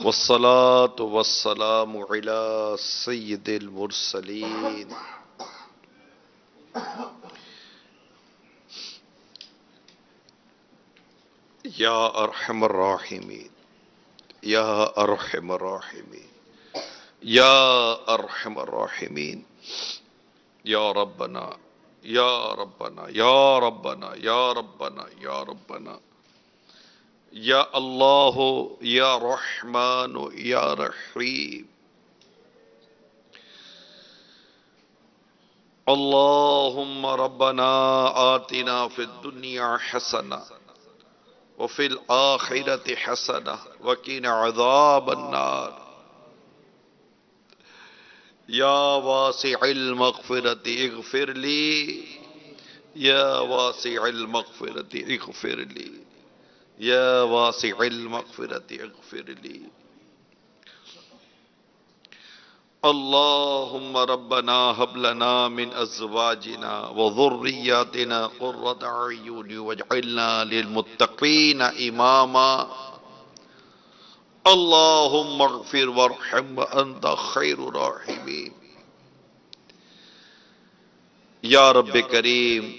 والصلاة والسلام على سيد المرسلين يا أرحم الراحمين يا أرحم الراحمين يا أرحم الراحمين يا ربنا يا ربنا يا ربنا يا ربنا يا ربنا يا الله يا رحمن يا رحيم اللهم ربنا آتنا في الدنيا حسنة وفي الآخرة حسنة وقنا عذاب النار يا واسع المغفرة اغفر لي یا واسع المغفرت اغفر لی، یا واسع المغفرت اغفر لی۔ اللهم ربنا هب لنا من ازواجنا وذرياتنا قرة اعين واجعلنا للمتقين اماما۔ اللهم اغفر وارحم وانت خیر الراحمین۔ یا رب کریم،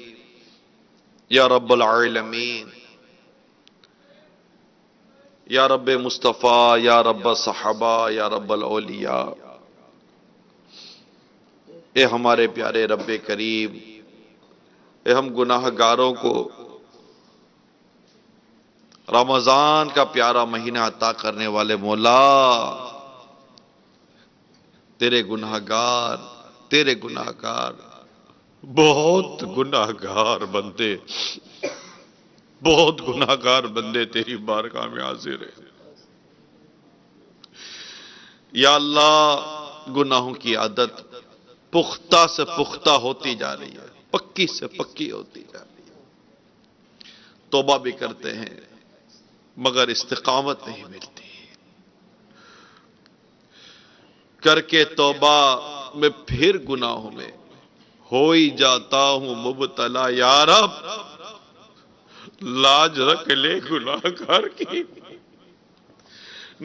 یا رب العالمین، یا رب مصطفیٰ، یا رب صحابہ، یا رب الاولیاء، اے ہمارے پیارے رب کریم، اے ہم گناہ گاروں کو رمضان کا پیارا مہینہ عطا کرنے والے مولا، تیرے گناہ گار بہت گناہ گار بندے، بہت گناہ گار بندے تیری بارگاہ میں حاضر ہیں۔ یا اللہ، گناہوں کی عادت پختہ سے پختہ ہوتی جا رہی ہے، پکی سے پکی ہوتی جا رہی ہے۔ توبہ بھی کرتے ہیں مگر استقامت نہیں ملتی، کر کے توبہ میں پھر گناہوں میں ہو ہی جاتا ہوں مبتلا۔ یا رب، لاج رکھ لے گناہ گار کی،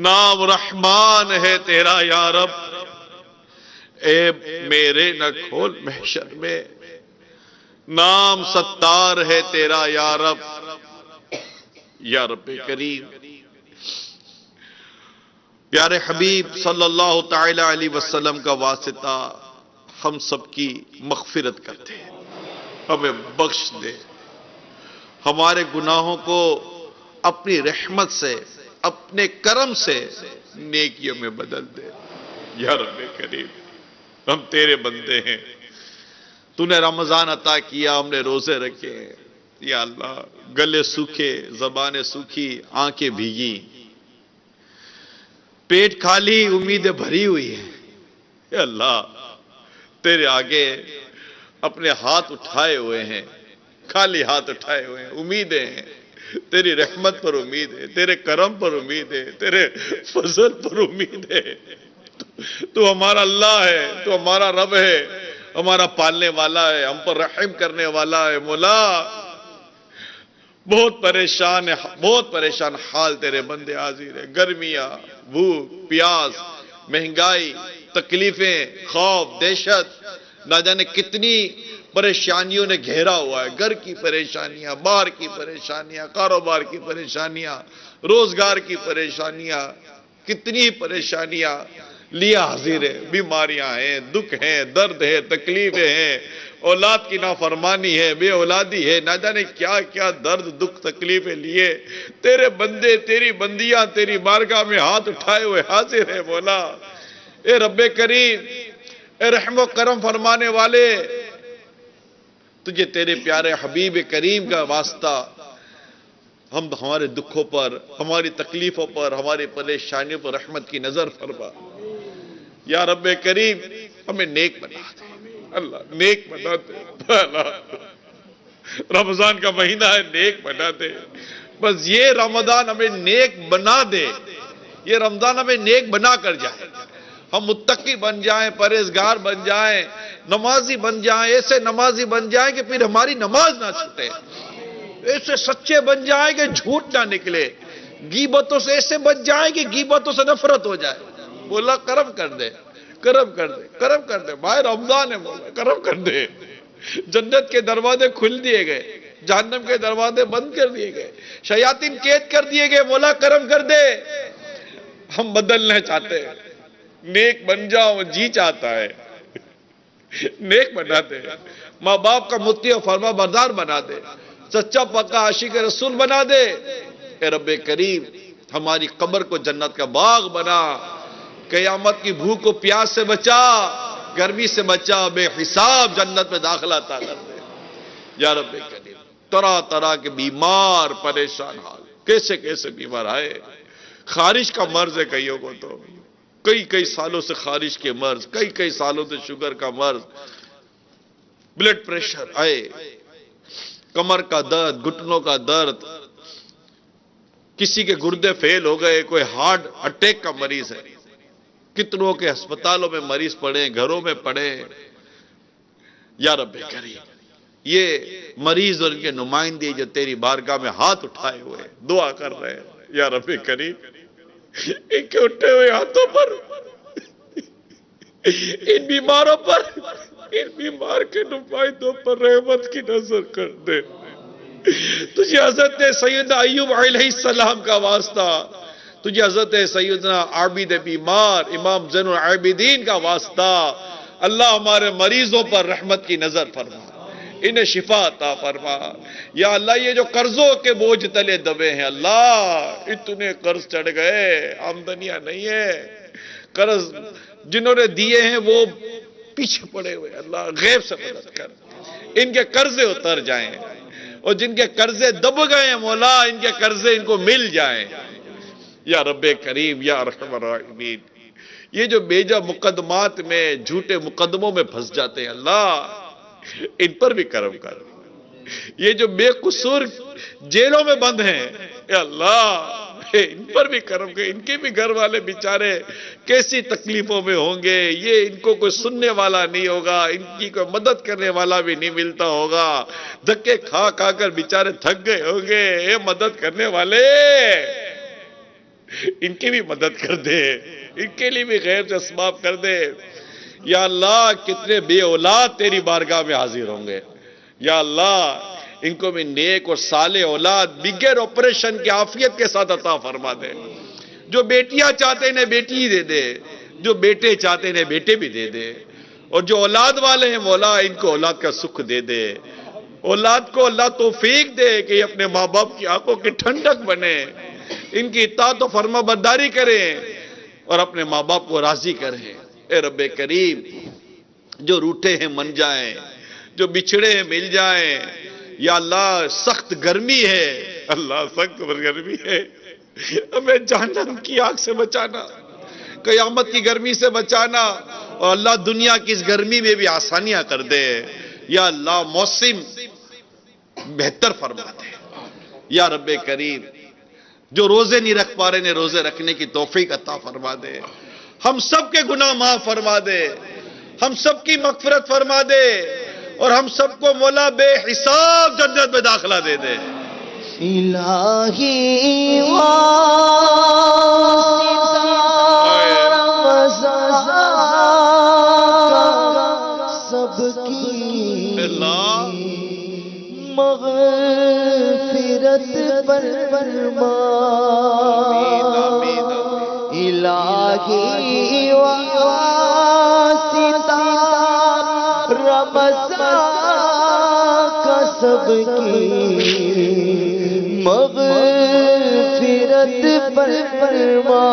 نام رحمان ہے تیرا یا رب، عیب میرے نہ کھول محشر میں، نام ستار ہے تیرا یا رب۔ یا رب کریم، پیارے حبیب صلی اللہ تعالی علیہ وسلم کا واسطہ ہم سب کی مغفرت کرتے ہیں، ہمیں بخش دے، ہمارے گناہوں کو اپنی رحمت سے، اپنے کرم سے نیکیوں میں بدل دے۔ یا رب کریم، ہم تیرے بندے ہیں، تو نے رمضان عطا کیا، ہم نے روزے رکھے ہیں، یا اللہ گلے سوکھے، زبانیں سوکھی، آنکھیں بھیگی، پیٹ خالی، امیدیں بھری ہوئی ہیں، یا اللہ تیرے آگے اپنے ہاتھ اٹھائے ہوئے ہیں، خالی ہاتھ اٹھائے ہوئے ہیں، امیدیں ہیں، تیری رحمت پر امید ہے، تیرے کرم پر امید ہے، تیرے فضل پر امید ہے۔ تو ہمارا اللہ ہے، تو ہمارا رب ہے، ہمارا پالنے والا ہے، ہم پر رحم کرنے والا ہے۔ مولا، بہت پریشان حال تیرے بندے حاضر ہیں، گرمیاں، بھوک پیاس، مہنگائی، تکلیفیں، خوف، دہشت، نہ جانے کتنی پریشانیوں نے گھیرا ہوا ہے، گھر کی پریشانیاں، باہر کی پریشانیاں، کاروبار کی پریشانیاں، روزگار کی پریشانیاں، کتنی پریشانیاں لیا حاضر ہے، بیماریاں ہیں، دکھ ہیں، درد ہے، تکلیفیں ہیں، اولاد کی نافرمانی ہے، بے اولادی ہے، نہ جانے کیا کیا درد، دکھ، تکلیفیں لیے تیرے بندے، تیری بندیاں تیری بارگاہ میں ہاتھ اٹھائے ہوئے حاضر ہے۔ مولا، اے رب کریم، اے رحم و کرم فرمانے والے، تجھے تیرے پیارے حبیب کریم کا واسطہ ہم ہمارے دکھوں پر، ہماری تکلیفوں پر، ہماری پریشانیوں پر رحمت کی نظر فرما۔ یا رب کریم، ہمیں نیک بنا دے، اللہ نیک بنا دے، اللہ رمضان کا مہینہ ہے، نیک بنا دے، بس یہ رمضان ہمیں نیک بنا دے، یہ رمضان ہمیں نیک بنا کر جائے، ہم متقی بن جائیں، پرہیزگار بن جائیں، نمازی بن جائیں، ایسے نمازی بن جائیں کہ پھر ہماری نماز نہ چھوٹے، ایسے سچے بن جائیں کہ جھوٹ نہ نکلے، غیبتوں سے ایسے بچ جائیں کہ غیبتوں سے نفرت ہو جائے۔ مولا کرم کر دے، کرم کر دے، کرم کر دے، بھائی رمضان ہے، مولا کرم کر دے۔ جنت کے دروازے کھل دیے گئے، جہنم کے دروازے بند کر دیے گئے، شیاطین قید کر دیے گئے، مولا کرم کر دے۔ ہم بدلنا چاہتے ہیں، نیک بن جاؤ، جی چاہتا ہے، نیک بنا دے، ماں باپ کا مطیع و فرما بردار بنا دے، سچا پکا عاشق رسول بنا دے۔ اے رب کریم، ہماری قبر کو جنت کا باغ بنا، قیامت کی بھوک و پیاس سے بچا، گرمی سے بچا، بے حساب جنت میں داخلہ عطا کر دے۔ یا رب کریم، طرح طرح کے بیمار پریشان حال، کیسے کیسے بیمار آئے، خارش کا مرض ہے کئیوں کو، تو کئی سالوں سے خارش کے مرض، کئی سالوں سے شوگر کا مرض، بلڈ پریشر آئے، کمر کا درد، گھٹنوں کا درد، کسی کے گردے فیل ہو گئے، کوئی ہارٹ اٹیک کا مریض ہے، کتنوں کے ہسپتالوں میں مریض پڑے، گھروں میں پڑے۔ یا رب کریم، یہ مریض اور ان کے نمائندے جو تیری بارگاہ میں ہاتھ اٹھائے ہوئے دعا کر رہے ہیں، یا رب کریم ان کے اٹھے ہوئے ہاتھوں پر، ان بیماروں پر، ان بیمار کے نمائندوں پر رحمت کی نظر کر دے۔ تجھے حضرت سیدنا ایوب علیہ السلام کا واسطہ، تجھے حضرت سیدنا عابد بیمار امام زین العابدین کا واسطہ، اللہ ہمارے مریضوں پر رحمت کی نظر فرما، انہیں شفا عطا فرما۔ یا اللہ یہ جو قرضوں کے بوجھ تلے دبے ہیں، اللہ اتنے قرض چڑھ گئے، آمدنیاں نہیں ہے، قرض جنہوں نے دیے ہیں وہ پیچھے پڑے ہوئے، اللہ غیب سے مدد کر، ان کے قرضے اتر جائیں، اور جن کے قرضے دب گئے ہیں مولا ان کے قرضے ان کو مل جائیں، یا رب کریم یا ارحم الراحمین۔ یہ جو بیجا مقدمات میں، جھوٹے مقدموں میں پھنس جاتے ہیں، اللہ ان پر بھی کرم کر۔ یہ جو بے قصور جیلوں میں بند ہیں، اے اللہ ان پر بھی کرم کر، ان کے بھی گھر والے بیچارے کیسی تکلیفوں میں ہوں گے، یہ ان کو کوئی سننے والا نہیں ہوگا، ان کی کوئی مدد کرنے والا بھی نہیں ملتا ہوگا، دھکے کھا کھا کر بیچارے تھک گئے ہوں گے، اے مدد کرنے والے ان کی بھی مدد کر دے، ان کے لیے بھی غیر سے اسباب کر دے۔ یا اللہ کتنے بے اولاد تیری بارگاہ میں حاضر ہوں گے، یا اللہ ان کو بھی نیک اور صالح اولاد بغیر آپریشن کے عافیت کے ساتھ عطا فرما دے۔ جو بیٹیاں چاہتے انہیں بیٹی دے دے، جو بیٹے چاہتے انہیں بیٹے بھی دے دے، اور جو اولاد والے ہیں مولا ان کو اولاد کا سکھ دے دے، اولاد کو اللہ توفیق دے کہ یہ اپنے ماں باپ کی آنکھوں کی ٹھنڈک بنے، ان کی اطاعت و فرما برداری کریں اور اپنے ماں باپ کو راضی کریں۔ اے رب کریم جو روٹھے ہیں من جائیں، جو بچھڑے ہیں مل جائیں، یا اللہ سخت گرمی ہے، اللہ سخت گرمی ہے، ہمیں جہنم کی آگ سے بچانا، قیامت کی گرمی سے بچانا، اور اللہ دنیا کی اس گرمی میں بھی آسانیاں کر دے، یا اللہ موسم بہتر فرما دے، یا رب کریم جو روزے نہیں رکھ پا رہے انہیں روزے رکھنے کی توفیق عطا فرما دے، ہم سب کے گناہ معاف فرما دے، ہم سب کی مغفرت فرما دے، اور ہم سب کو مولا بے حساب جنت میں داخلہ دے دے۔ الہی سب کی مغفرت فرما، الہی واسطہ رمضان کا سب کی مغفرت فرما،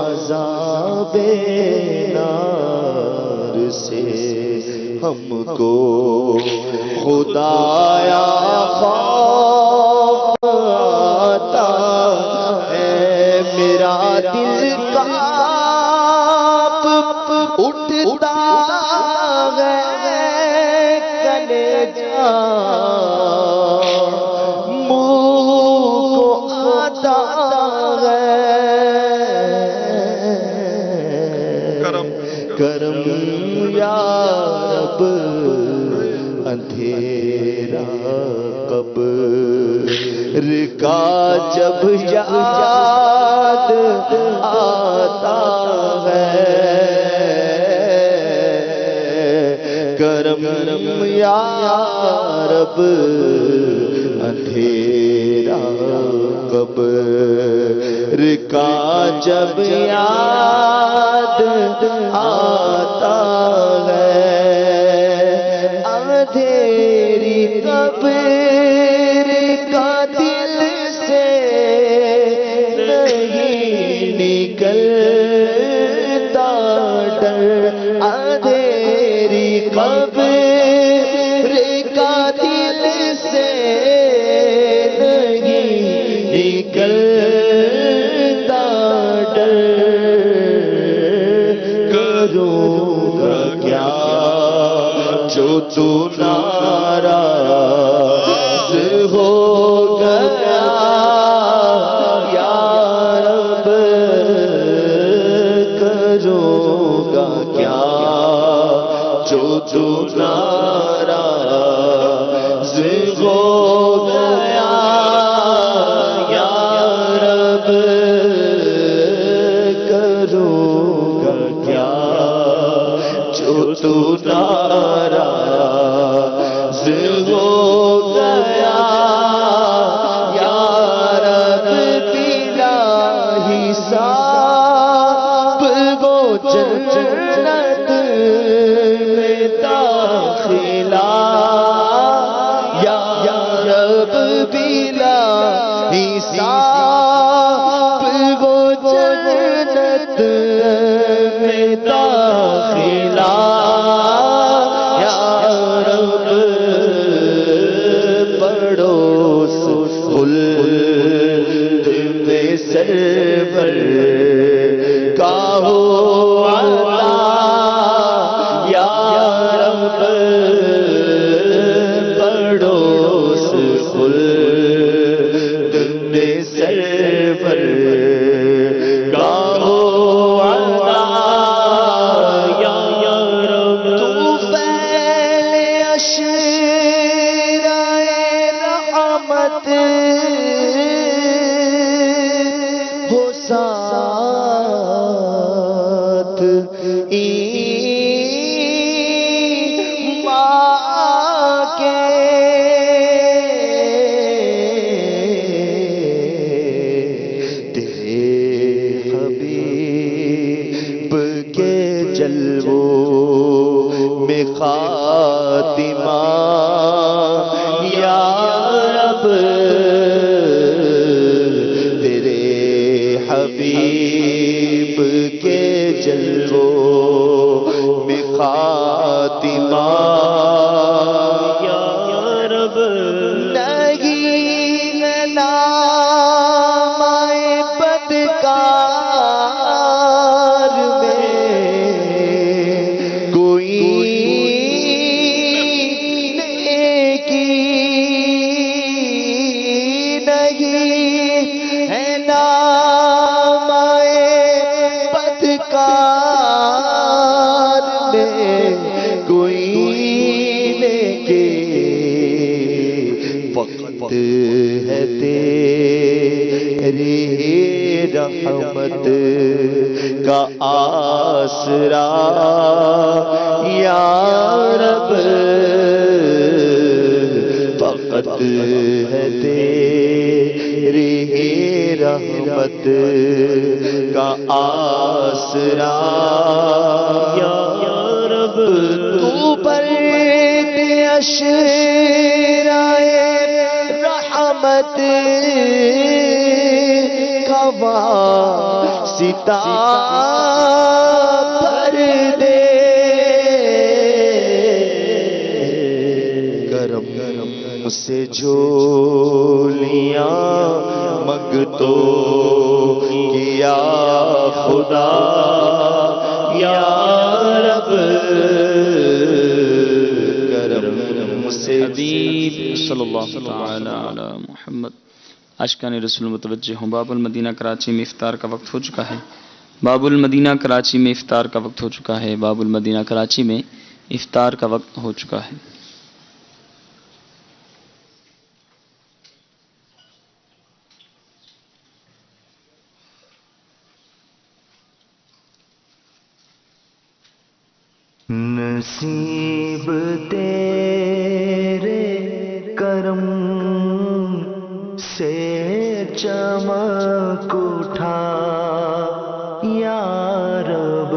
عذاب نار سے ہم کو خدایا خوف آتا ہے، میرا دل کانپ اٹھتا ہے، کلیجہ منہ کو آتا ہے، کرم یا رب اندھیرا قبر کا جب یاد آتا ہے، کرم یا رب اندھیرا قبر کا جب یاد آتا ہے، اندھیری قبر کا دل سے نہیں نکلتا ڈر، اندھیری قبر کا دل سے نہیں نکلتا ڈر، کروں گا کیا جو تو ناراض ہو گیا یا رب کروں گا کیا جو تو ناراض ہو گیا یا رب کروں گا کیا جو تو ناراض ہو گیا یا رب بلا حساب وہ جنت میں داخلہ یا رب بلا حساب وہ جنت میں داخلہ یا رب پڑوس خلد میں سرور کا ہو عطا یا رب پڑوس خلد میں سرور کا ہو عطا یا رب تو پہلے اشرائے رحمت ہو ساتھ ایمان کے تیرے حبیب کے جلووں میں خاتمہ یا رب تیرے حبیب کے جلووں میں خاتمہ یا رب نہیں نام بدکار میں کوئی نیکی نہیں ہے نام بدکار میں کوئی نیکی وقت ہے تیری رحمت کا آسرا یا رب فقط ہے تیری رحمت کا آسرا یا رب تو پر اشرائے رحمت کا واسطہ پر دے کرم سے جھولیاں منگتو کیا خدا یا رب کرم سے حبیب صلی اللہ تعالی علی محمد. عاشقان رسول متوجہ ہوں. باب المدینہ کراچی میں افطار کا وقت ہو چکا ہے. باب المدینہ کراچی میں افطار کا وقت ہو چکا ہے. باب المدینہ کراچی میں افطار کا وقت ہو چکا ہے. نصیب تیرے کرم سے چمک اٹھا یا رب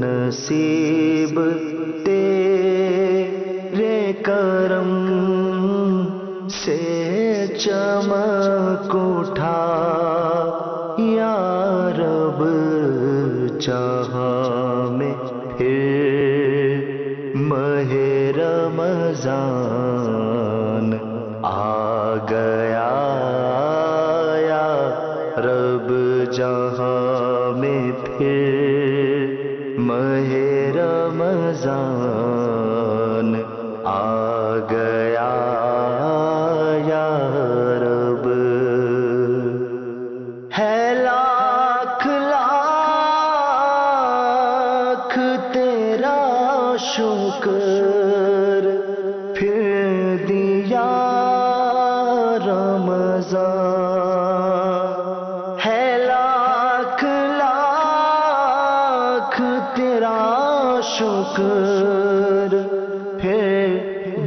نصیب تیرے کرم سے چمک اٹھا یا رب جہاں میں ماہ رمضان آ گیا یا رب جہاں میں پھر ماہ رمضان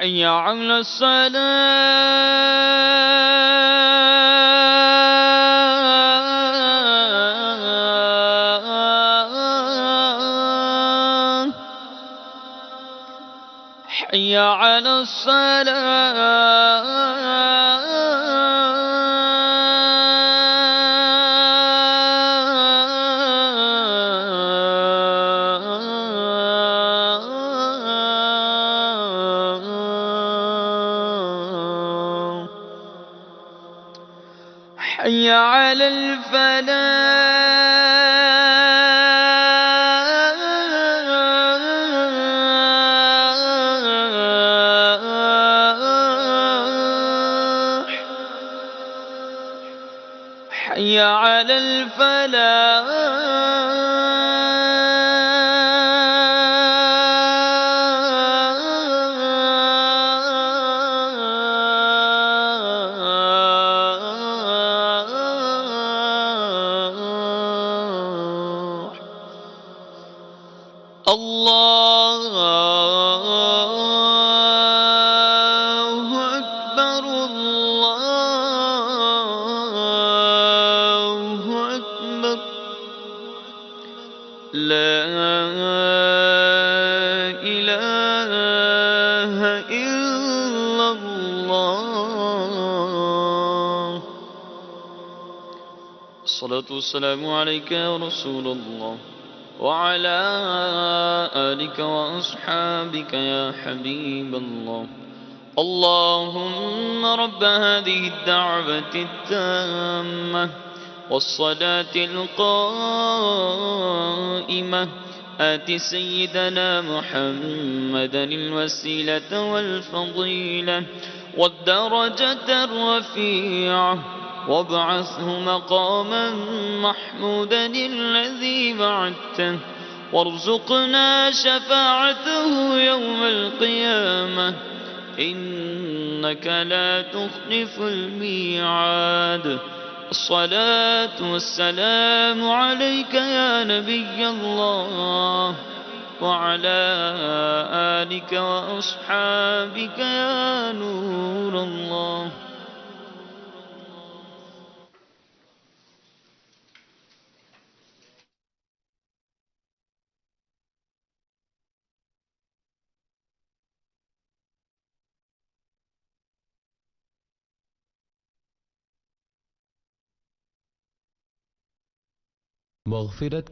حي على الصلاة، حي على الصلاة، حي على الفلاح، حي على الفلاح. الله أكبر، الله أكبر، لا إله إلا الله. الصلاة والسلام عليك يا رسول الله وعلى آلك وأصحابك يا حبيب الله. اللهم رب هذه الدعوة التامة والصلاة القائمة آت سيدنا محمدا الوسيلة والفضيلة والدرجة الرفيعة وابعثه مقاما محمودا الذي وعدته وارزقنا شفاعته يوم القيامة إنك إنك لا تخلف الميعاد. الصلاة والسلام عليك يا نبي الله وعلى آلك وأصحابك يا نور الله. مغفرت کی